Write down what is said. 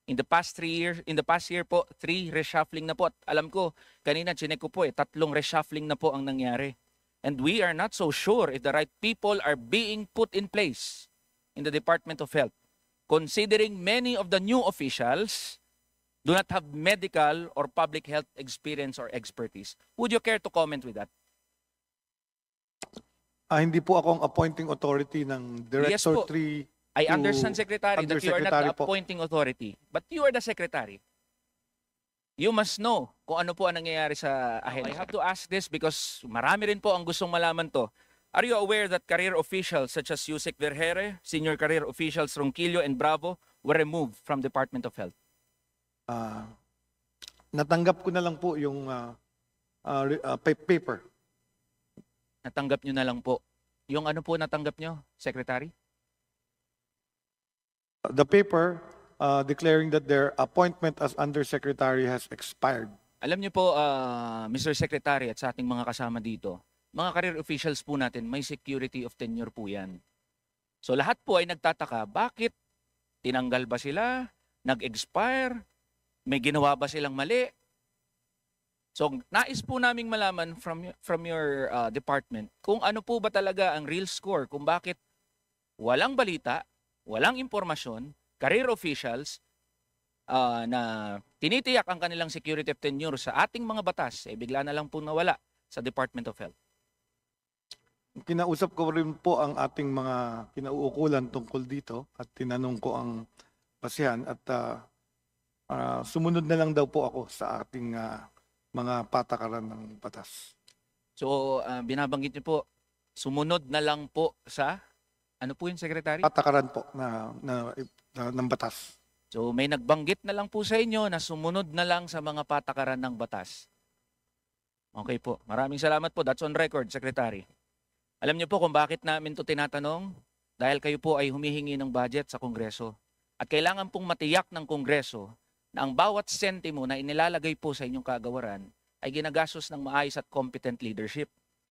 In the past 3 years, in the past year po, 3 reshuffling na po. At alam ko, kanina chinek ko po 3 reshuffling na po ang nangyari. And we are not so sure if the right people are being put in place in the Department of Health, considering many of the new officials do not have medical or public health experience or expertise. Would you care to comment with that? Hindi po ako ang appointing authority ng Yes Director po. 3. I to understand, Secretary, that you are not the Undersecretary po. appointing authority, but you are the Secretary. You must know kung ano po ang nangyayari sa ahensya. I have to ask this because marami rin po ang gustong malaman to. Are you aware that career officials such as Yusek Vergere, senior career officials Ronquillo and Bravo were removed from Department of Health? Natanggap ko na lang po yung paper. Natanggap nyo na lang po. Yung ano po natanggap nyo, Secretary? The paper declaring that their appointment as undersecretary has expired. Alam niyo po, Mr. Secretary at sa ating mga kasama dito, mga career officials po natin, may security of tenure po yan. So lahat po ay nagtataka, bakit tinanggal ba sila? Nag-expire? May ginawa ba silang mali? So nais po naming malaman from your department kung ano po ba talaga ang real score, kung bakit walang balita, walang impormasyon, career officials na tinitiyak ang kanilang security of tenure sa ating mga batas, bigla na lang po nawala sa Department of Health. Kinausap ko rin po ang ating mga kinauukulan tungkol dito at tinanong ko ang basihan at sumunod na lang daw po ako sa ating mga patakaran ng batas. So binabanggit niyo po, sumunod na lang po sa ano po yung Secretary? Patakaran po ng batas. So may nagbanggit na lang po sa inyo na sumunod na lang sa mga patakaran ng batas. Okay po. Maraming salamat po. That's on record, Secretary. Alam niyo po kung bakit namin to tinatanong? Dahil kayo po ay humihingi ng budget sa Kongreso. At kailangan pong matiyak ng Kongreso na ang bawat sentimo na inilalagay po sa inyong kagawaran ay ginagastos ng maayos at competent leadership.